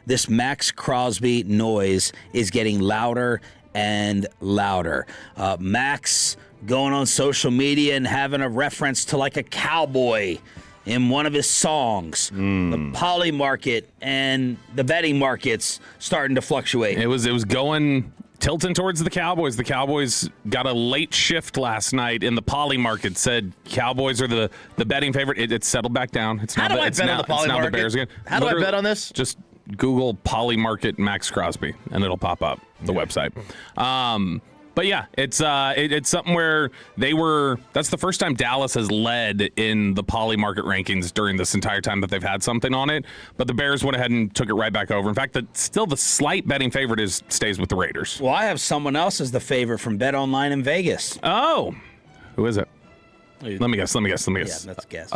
this Maxx Crosby noise is getting louder and louder. Max going on social media and having a reference to like a cowboy in one of his songs. The poly market and the betting market's starting to fluctuate. It was going tilting towards the Cowboys. The Cowboys got a late shift last night in the poly market. Said Cowboys are the betting favorite. It's settled back down. It's How now do the, I it's bet now, on the poly it's now market? the Bears again. How do I bet on this? Just Google poly market Maxx Crosby and it'll pop up the website. But yeah, it's something where that's the first time Dallas has led in the poly market rankings during this entire time that they've had something on it. But the Bears went ahead and took it right back over. In fact, still the slight betting favorite stays with the Raiders. Well, I have someone else as the favorite from Bet Online in Vegas. Oh, who is it? Let me guess. Yeah, let's guess.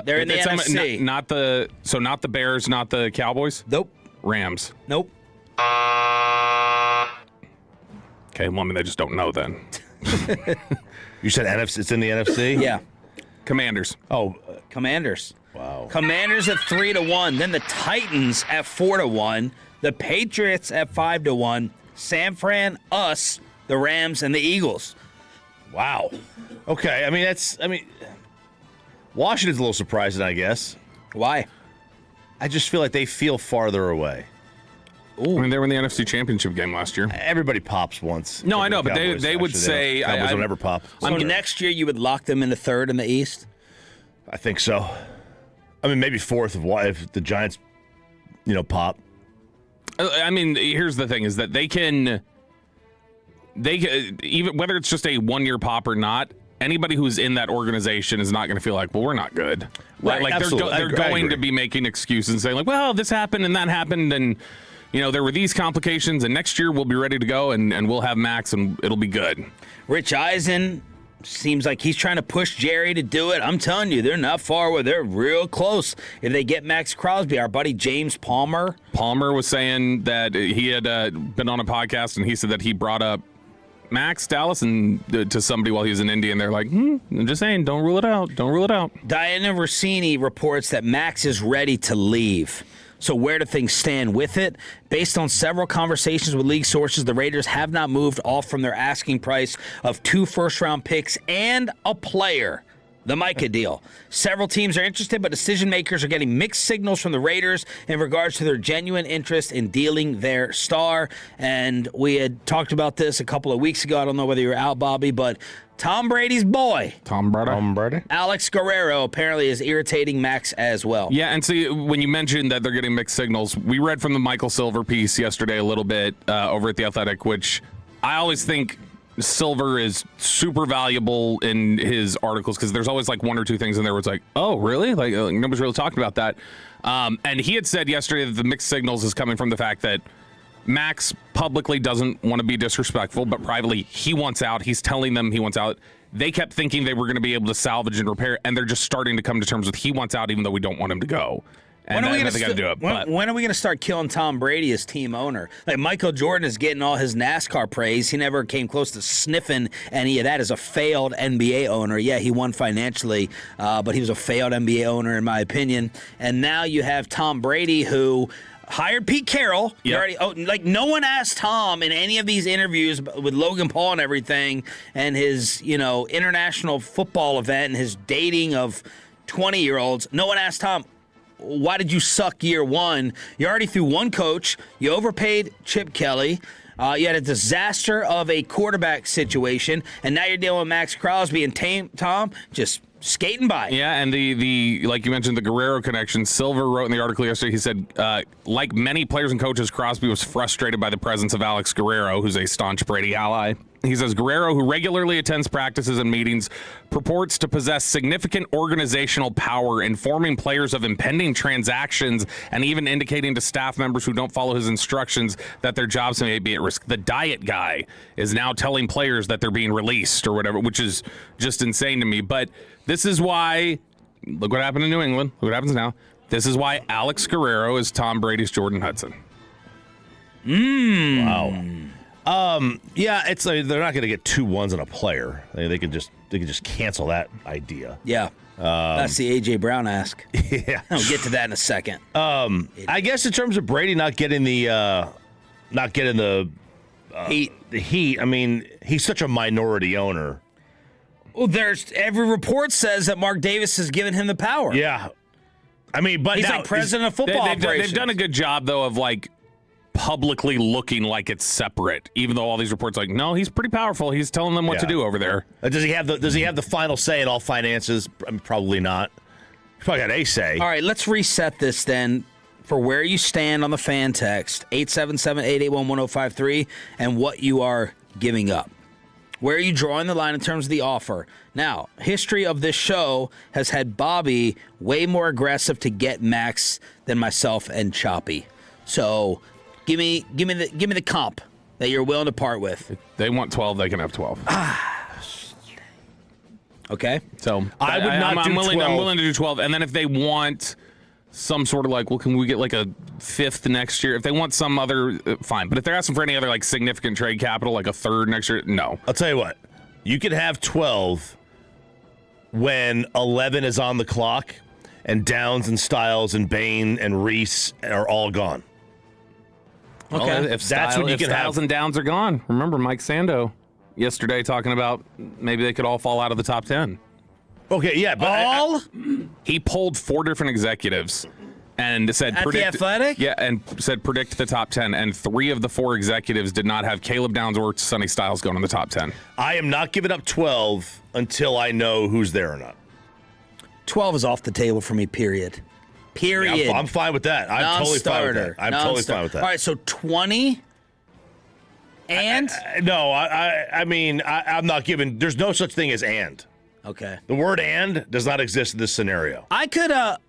They're in the NFC. Not the Bears, not the Cowboys? Nope. Rams. Nope. Okay, well, I mean, they just don't know then. You said NFC. It's in the NFC? Yeah. Commanders. Oh, Commanders. wow. Commanders at 3-1. Then the Titans at 4-1. The Patriots at 5-1. San Fran, us, the Rams, and the Eagles. Wow. Okay, Washington's a little surprising, I guess. Why? I just feel like they feel farther away. I mean, they were in the NFC Championship game last year. Everybody pops once. No, I know, but Cowboys, they would actually, say... Cowboys don't ever pop. So next year you would lock them into third in the East? I think so. I mean, maybe fourth if the Giants, pop. I mean, here's the thing, is that they can, even whether it's just a one-year pop or not, anybody who's in that organization is not going to feel like, well, we're not good. Right, like absolutely. they're going to be making excuses and saying like, well, this happened and that happened and, there were these complications and next year we'll be ready to go and we'll have Max and it'll be good. Rich Eisen seems like he's trying to push Jerry to do it. I'm telling you, they're not far away. They're real close. If they get Maxx Crosby, our buddy James Palmer was saying that he had been on a podcast and he said that he brought up Max Dallas and to somebody while he was in Indy, and they're like, I'm just saying, don't rule it out. Don't rule it out. Diana Rossini reports that Max is ready to leave. So where do things stand with it? Based on several conversations with league sources, the Raiders have not moved off from their asking price of 2 first-round picks and a player. The Micah deal. Several teams are interested, but decision makers are getting mixed signals from the Raiders in regards to their genuine interest in dealing their star. And we had talked about this a couple of weeks ago. I don't know whether you were out, Bobby, but Tom Brady's boy, Tom Brady. Alex Guerrero, apparently is irritating Max as well. Yeah, and see, when you mentioned that they're getting mixed signals, we read from the Michael Silver piece yesterday a little bit over at The Athletic, which I always think Silver is super valuable in his articles because there's always like one or two things in there where it's like, oh, really? Like nobody's really talking about that. And he had said yesterday that the mixed signals is coming from the fact that Max publicly doesn't want to be disrespectful, but privately he wants out. He's telling them he wants out. They kept thinking they were going to be able to salvage and repair, and they're just starting to come to terms with he wants out even though we don't want him to go. And when are we they got to do it. When are we going to start killing Tom Brady as team owner? Like Michael Jordan is getting all his NASCAR praise. He never came close to sniffing any of that as a failed NBA owner. Yeah, he won financially, but he was a failed NBA owner in my opinion. And now you have Tom Brady who hired Pete Carroll. Yep. No one asked Tom in any of these interviews with Logan Paul and everything and his, international football event and his dating of 20-year-olds. No one asked Tom, why did you suck year one? You already threw one coach. You overpaid Chip Kelly. You had a disaster of a quarterback situation, and now you're dealing with Maxx Crosby and Tom just skating by. Yeah, and the like you mentioned, the Guerrero connection. Silver wrote in the article yesterday, he said, like many players and coaches, Crosby was frustrated by the presence of Alex Guerrero, who's a staunch Brady ally. He says, Guerrero, who regularly attends practices and meetings, purports to possess significant organizational power, informing players of impending transactions and even indicating to staff members who don't follow his instructions that their jobs may be at risk. The diet guy is now telling players that they're being released or whatever, which is just insane to me. But this is why, look what happened in New England. Look what happens now. This is why Alex Guerrero is Tom Brady's Jordan Hudson. Wow. Yeah, it's they're not going to get 2 1s on a player. They could just cancel that idea. Yeah. That's the A.J. Brown ask. Yeah. I'll get to that in a second. I guess in terms of Brady not getting the heat, I mean, he's such a minority owner. Well, every report says that Mark Davis has given him the power. Yeah. I mean, but he's now, like president of football operations. They've done a good job, though, of like publicly looking like it's separate, even though all these reports are like, no, he's pretty powerful. He's telling them what to do over there. Does he have the final say in all finances? I mean, probably not. He's probably got a say. All right, let's reset this then for where you stand on the fan text, 877-881-1053, and what you are giving up. Where are you drawing the line in terms of the offer? Now, history of this show has had Bobby way more aggressive to get Max than myself and Choppy. So, give me the comp that you're willing to part with. If they want 12, they can have 12. Okay. So I would not do 12. I'm willing to do 12. And then if they want some sort of like, well, can we get like a fifth next year? If they want some other, fine. But if they're asking for any other like significant trade capital, like a third next year, no. I'll tell you what. You could have 12 when 11 is on the clock and Downs and Styles and Bain and Reese are all gone. Okay. Well, if that's when you can Styles have. and Downs are gone. Remember Mike Sando yesterday talking about maybe they could all fall out of the top 10. Okay, yeah, but he polled 4 different executives and said At The Athletic? Yeah, and said predict the top 10, and 3 of the 4 executives did not have Caleb Downs or Sonny Styles going in the top 10. I am not giving up 12 until I know who's there or not. 12 is off the table for me, period. Period. Yeah, I'm fine with that. I'm totally fine with that. I'm totally fine with that. All right, so 20 and? I mean, I'm not giving, there's no such thing as and. Okay. The word and does not exist in this scenario. I could part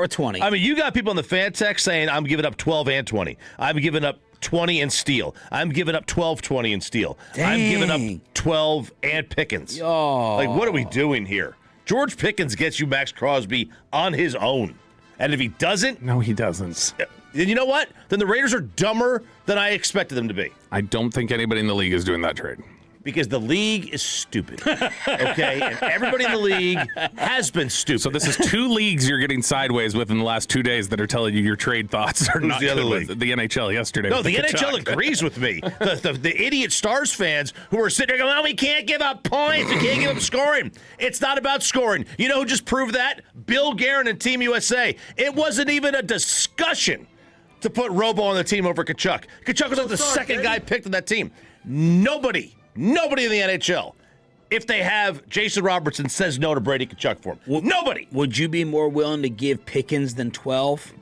with 20. I mean, you got people in the fan text saying I'm giving up 12 and 20. I'm giving up 20 and Steele. I'm giving up 12, 20 and Steele. I'm giving up 12 and Pickens. Oh. Like, what are we doing here? George Pickens gets you Maxx Crosby on his own. And if he doesn't... No, he does't. Then you know what? Then the Raiders are dumber than I expected them to be. I don't think anybody in the league is doing that trade. Because the league is stupid, okay? And everybody in the league has been stupid. So this is 2 leagues you're getting sideways with in the last 2 days that are telling you your trade thoughts are not the other good. league? The NHL yesterday. No, the NHL agrees with me. The idiot Stars fans who are sitting there going, well, we can't give up points. We can't give up scoring. It's not about scoring. You know who just proved that? Bill Guerin and Team USA. It wasn't even a discussion to put Robo on the team over Kachuk. Kachuk was like the second guy picked on that team. Nobody in the NHL, if they have Jason Robertson, says no to Brady Kachuk for him. Nobody. Would you be more willing to give Pickens than 12?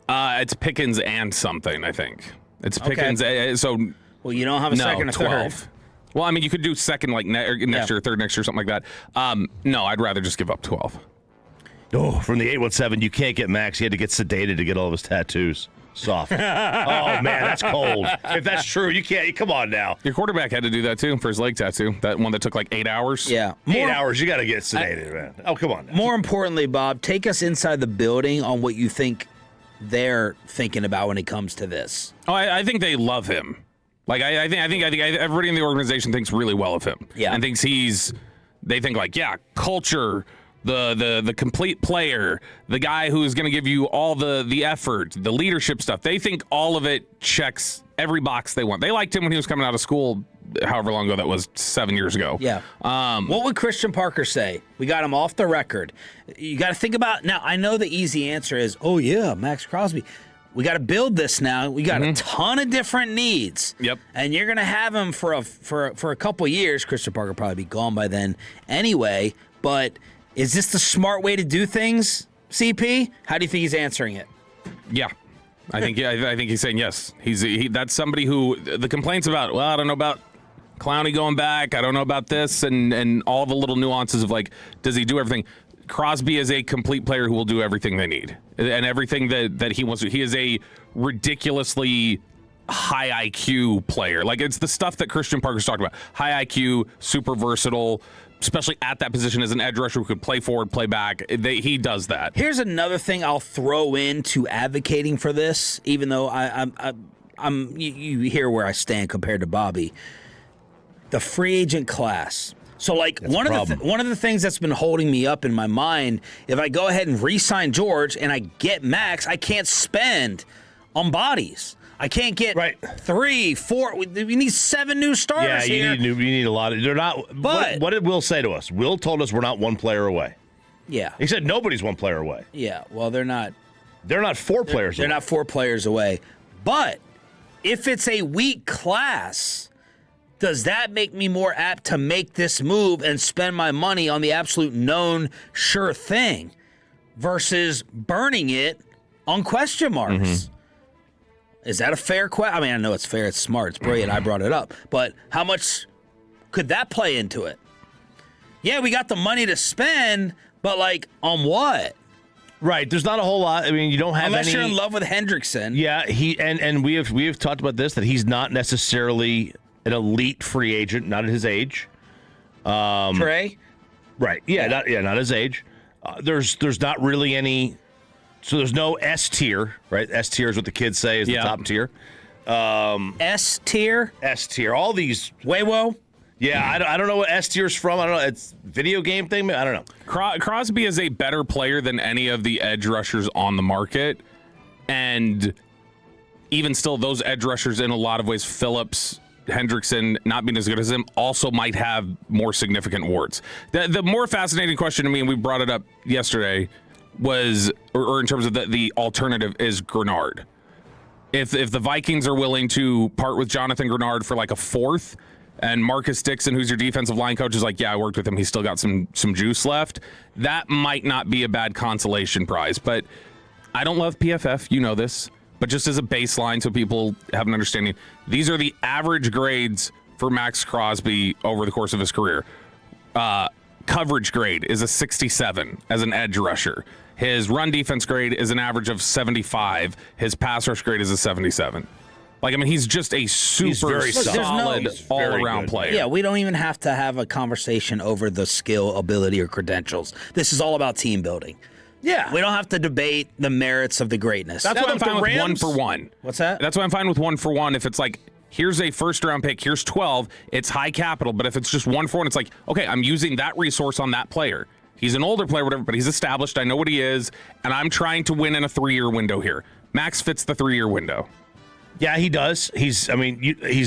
It's Pickens and something, I think. It's Pickens. So well, you don't have a second or 12. third. Well, I mean, you could do second like next year, third next year, something like that. No, I'd rather just give up 12. Oh, from the 817, you can't get Max. He had to get sedated to get all of his tattoos. Soft. Oh, man, that's cold. If that's true, you can't. Come on now. Your quarterback had to do that, too, for his leg tattoo. That one that took like 8 hours. Yeah. 8 hours, you got to get sedated, man. Oh, come on now. More importantly, Bob, take us inside the building on what you think they're thinking about when it comes to this. Oh, I think they love him. Like, I think everybody in the organization thinks really well of him. Yeah. And thinks they think like, yeah, culture, the complete player, the guy who is going to give you all the effort, the leadership stuff. They think all of it checks every box they want. They liked him when he was coming out of school, however long ago that was, 7 years ago. Yeah. What would Christian Parker say? We got him off the record. You got to think about, now I know the easy answer is, oh yeah, Maxx Crosby. We got to build this now. We got a ton of different needs. Yep. And you're going to have him for a couple years. Christian Parker will probably be gone by then anyway, but is this the smart way to do things, CP? How do you think he's answering it? Yeah. I think he's saying yes. That's somebody who the complaints about, well, I don't know about Clowney going back. I don't know about this and all the little nuances of like, does he do everything? Crosby is a complete player who will do everything they need and everything that he wants to. He is a ridiculously high IQ player. Like it's the stuff that Christian Parker's talked about. High IQ, super versatile, especially at that position as an edge rusher who could play forward, play back. He does that. Here's another thing I'll throw into advocating for this, even though you hear where I stand compared to Bobby. The free agent class. So, like, one of the things that's been holding me up in my mind, if I go ahead and re-sign George and I get Max, I can't spend on bodies. I can't get 3, 4. We need 7 new starters here. You need a lot of. They're not. But what did Will say to us? Will told us we're not one player away. Yeah. He said nobody's one player away. Yeah. Well, they're not. They're not 4 players. They're not 4 players away. But if it's a weak class, does that make me more apt to make this move and spend my money on the absolute known sure thing versus burning it on question marks? Mm-hmm. Is that a fair question? I mean, I know it's fair. It's smart. It's brilliant. I brought it up. But how much could that play into it? Yeah, we got the money to spend, but, like, on what? Right. There's not a whole lot. I mean, you don't have unless you're in love with Hendrickson. Yeah, and we have talked about this, that he's not necessarily an elite free agent, not at his age. Trey? Right. Yeah, not his age. There's not really any. So there's no S tier, right? S tier is what the kids say is the top tier. S tier? S tier. All these. Weiwo? Yeah, I don't know what S tier is from. I don't know. It's video game thing. I don't know. Crosby is a better player than any of the edge rushers on the market. And even still, those edge rushers in a lot of ways, Phillips, Hendrickson not being as good as him, also might have more significant warts. The more fascinating question to me, and we brought it up yesterday, was, or in terms of the alternative, is Grenard. If the Vikings are willing to part with Jonathan Grenard for like a 4th, and Marcus Dixon, who's your defensive line coach, is like, yeah, I worked with him, he's still got some juice left, that might not be a bad consolation prize. But I don't love PFF, you know this, but just as a baseline so people have an understanding, these are the average grades for Maxx Crosby over the course of his career. Coverage grade is a 67 as an edge rusher. His run defense grade is an average of 75. His pass rush grade is a 77. Like, I mean, he's just a super solid all-around player. Yeah, we don't even have to have a conversation over the skill, ability, or credentials. This is all about team building. Yeah. We don't have to debate the merits of the greatness. That's why I'm fine with 1 for 1. What's that? That's why I'm fine with 1 for 1. If it's like, here's a first-round pick, here's 12, it's high capital. But if it's just 1 for 1, it's like, okay, I'm using that resource on that player. He's an older player, whatever, but he's established. I know what he is, and I'm trying to win in a 3-year window here. Max fits the 3-year window. Yeah, he does. He's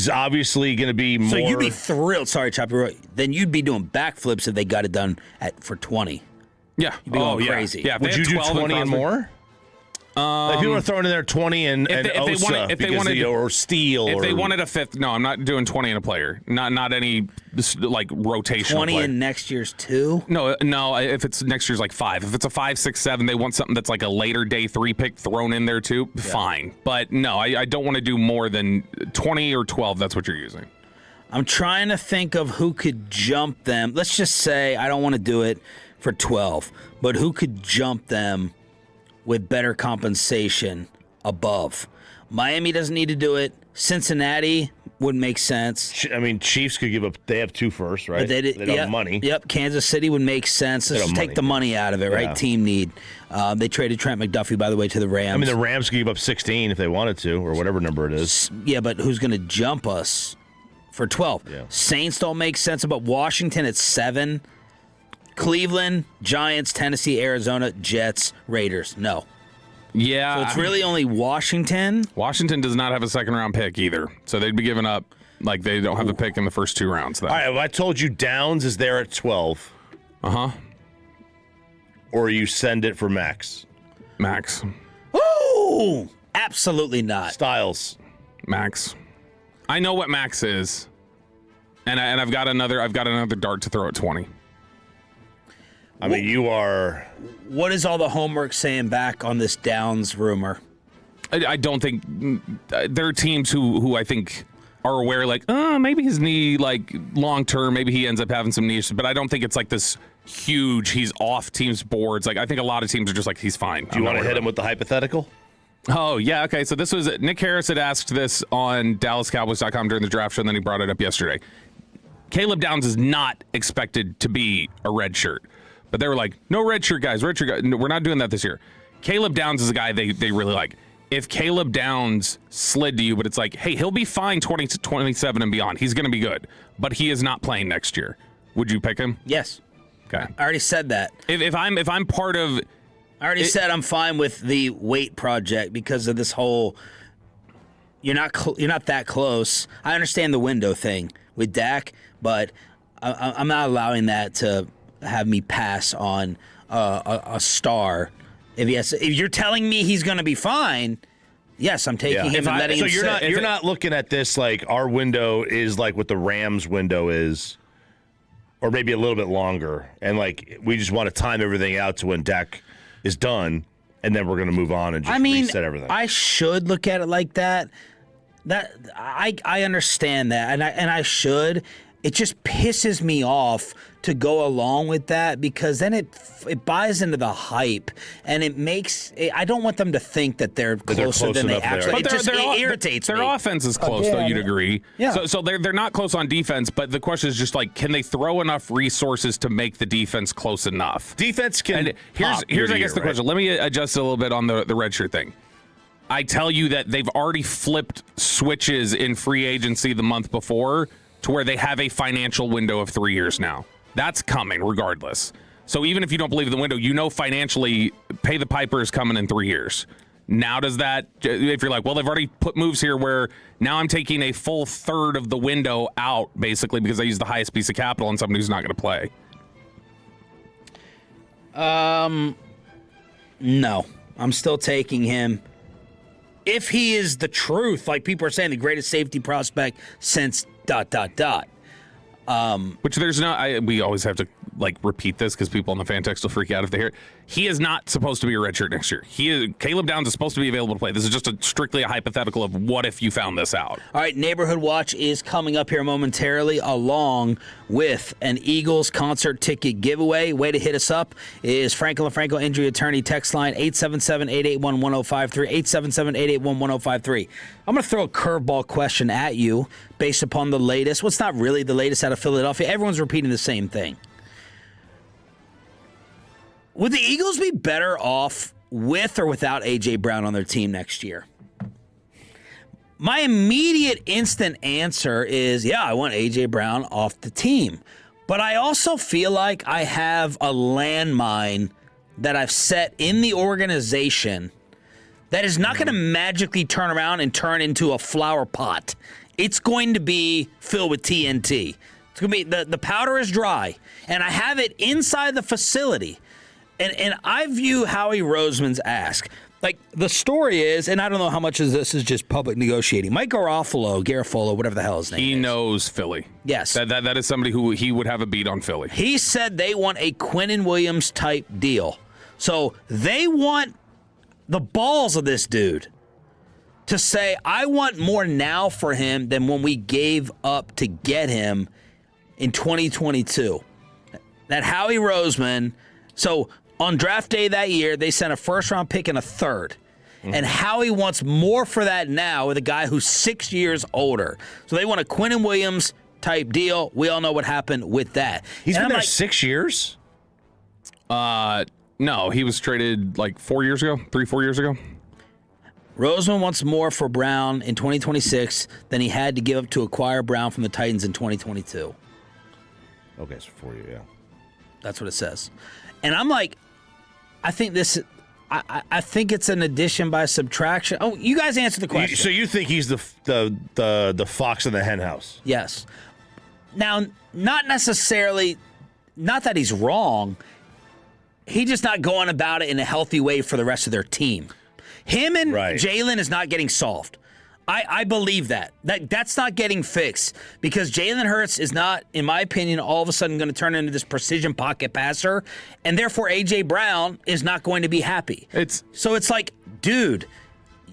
obviously going to be more. So you'd be thrilled. Sorry, Choppy. Then you'd be doing backflips if they got it done for 20. Yeah. You'd be going crazy. Yeah. Would you do 20 and more? Like people are throwing in there 20 and Osa or Steele. If they wanted a 5th, no, I'm not doing 20 in a player. Not any like rotational 20 player. in next year's 2? No. If it's next year's like 5. If it's a 5, 6, 7, they want something that's like a later day 3 pick thrown in there too. Yeah. Fine, but no, I don't want to do more than 20 or 12. That's what you're using. I'm trying to think of who could jump them. Let's just say I don't want to do it for 12, but who could jump them with better compensation above. Miami doesn't need to do it. Cincinnati wouldn't make sense. I mean, Chiefs could give up. They have 2 firsts, right? They don't have money. Yep. Kansas City would make sense. Let's just take the money out of it, right? Team need. They traded Trent McDuffie, by the way, to the Rams. I mean, the Rams could give up 16 if they wanted to, or whatever number it is. Yeah, but who's going to jump us for 12? Yeah. Saints don't make sense. About Washington at 7. Cleveland, Giants, Tennessee, Arizona, Jets, Raiders. No. Yeah. So it's really only Washington. Washington does not have a 2nd-round pick either. So they'd be giving up, like, they don't have the pick in the first 2 rounds. Though. All right, well, I told you Downs is there at 12. Uh-huh. Or you send it for Max. Max. Ooh! Absolutely not. Styles. Max. I know what Max is. And I've got another dart to throw at 20. I mean, you are. What is all the homework saying back on this Downs rumor? I don't think there are teams who I think are aware, like, maybe his knee, like, long term, maybe he ends up having some knee issues, but I don't think it's like this huge, he's off teams' boards. Like, I think a lot of teams are just like, he's fine. Do you want to hit him with the hypothetical? Oh, yeah, okay. So this was, Nick Harris had asked this on DallasCowboys.com during the draft show, and then he brought it up yesterday. Caleb Downs is not expected to be a red shirt. But they were like, no red shirt guys, No, we're not doing that this year. Caleb Downs is a guy they really like. If Caleb Downs slid to you, but it's like, hey, he'll be fine 20 to 27 and beyond. He's going to be good. But he is not playing next year. would you pick him? Yes. Okay. I already said that. If I'm part of, I already said I'm fine with the weight project because of this whole. You're not that close. I understand the window thing with Dak, but I'm not allowing that to have me pass on a star. If you're telling me he's going to be fine, yes, I'm taking him and letting him. So you're not looking at this like our window is like what the Rams window is, or maybe a little bit longer, and like we just want to time everything out to when Dak is done, and then we're going to move on and just reset everything. I should look at it like that. That I understand that, and I should. It just pisses me off to go along with that because then it buys into the hype and it makes. I don't want them to think that they're closer than they actually. But it irritates me. Their offense is close, though. You'd agree. Yeah. So they're not close on defense, but the question is just like, can they throw enough resources to make the defense close enough? Defense can. And here's I guess the question. Let me adjust a little bit on the red shirt thing. I tell you that they've already flipped switches in free agency the month before to where they have a financial window of 3 years now. That's coming regardless. So even if you don't believe in the window, you know financially pay the piper is coming in 3 years. Now does that, if you're like, well, they've already put moves here where now I'm taking a full third of the window out basically because I use the highest piece of capital on somebody who's not going to play. No, I'm still taking him. If he is the truth, like people are saying, the greatest safety prospect since ... Which there's no, we always have to like repeat this because people on the fan text will freak out if they hear it. He is not supposed to be a redshirt next year. Caleb Downs is supposed to be available to play. This is just strictly a hypothetical of what if you found this out. All right, Neighborhood Watch is coming up here momentarily along with an Eagles concert ticket giveaway. Way to hit us up is Franklin LaFranco Injury Attorney text line 877-881-1053, 877-881-1053. I'm going to throw a curveball question at you based upon the latest. Well, it's not really the latest out of Philadelphia. Everyone's repeating the same thing. Would the Eagles be better off with or without A.J. Brown on their team next year? My immediate instant answer is, yeah, I want A.J. Brown off the team. But I also feel like I have a landmine that I've set in the organization that is not going to magically turn around and turn into a flower pot. It's going to be filled with TNT. It's going to be the powder is dry, and I have it inside the facility. And I view Howie Roseman's ask. Like, the story is, and I don't know how much of this is just public negotiating. Mike Garofalo, whatever the hell his name is. He knows Philly. Yes. That is somebody who he would have a beat on Philly. He said they want a Quinnen Williams type deal. So they want the balls of this dude to say, I want more now for him than when we gave up to get him in 2022. That Howie Roseman, so on draft day that year, they sent a first-round pick and a third. Mm-hmm. And Howie wants more for that now with a guy who's 6 years older. So they want a Quinnen Williams type deal. We all know what happened with that. He's been there 6 years? No, he was traded like 4 years ago, 4 years ago. Roseman wants more for Brown in 2026 than he had to give up to acquire Brown from the Titans in 2022. Okay, so 4 years, yeah. That's what it says. And I'm like, I think this. I think it's an addition by subtraction. Oh, you guys answer the question. So you think he's the fox in the hen house? Yes. Now, not necessarily. Not that he's wrong. He's just not going about it in a healthy way for the rest of their team. Him and Jalen is not getting solved. I believe that's not getting fixed because Jalen Hurts is not, in my opinion, all of a sudden going to turn into this precision pocket passer, and therefore A.J. Brown is not going to be happy. So it's like, dude,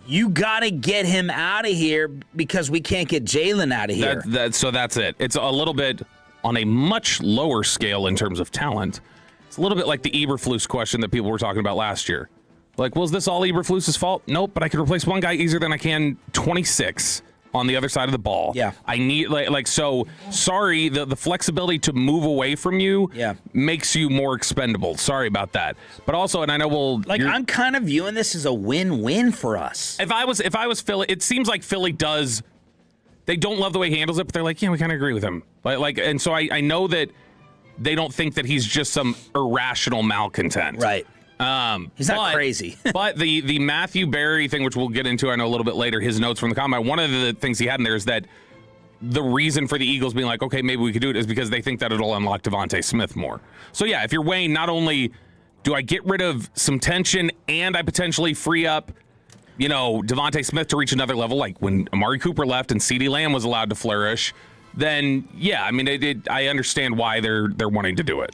you got to get him out of here because we can't get Jalen out of here. So that's it. It's a little bit on a much lower scale in terms of talent. It's a little bit like the Eberflus question that people were talking about last year. Like, was this all Eberflus's fault? Nope, but I could replace one guy easier than I can 26 on the other side of the ball. Yeah. I need, so, sorry, the flexibility to move away from you makes you more expendable. Sorry about that. But also, and I know I'm kind of viewing this as a win-win for us. If I was Philly, it seems like Philly they don't love the way he handles it, but they're like, yeah, we kind of agree with him. And so I know that they don't think that he's just some irrational malcontent. Right. He's not crazy. But the Matthew Berry thing, which we'll get into, I know, a little bit later, his notes from the combine, one of the things he had in there is that the reason for the Eagles being like, okay, maybe we could do it is because they think that it'll unlock Devontae Smith more. So, yeah, if you're weighing not only do I get rid of some tension and I potentially free up, Devontae Smith to reach another level, like when Amari Cooper left and CeeDee Lamb was allowed to flourish, then, yeah, I mean, I understand why they're wanting to do it.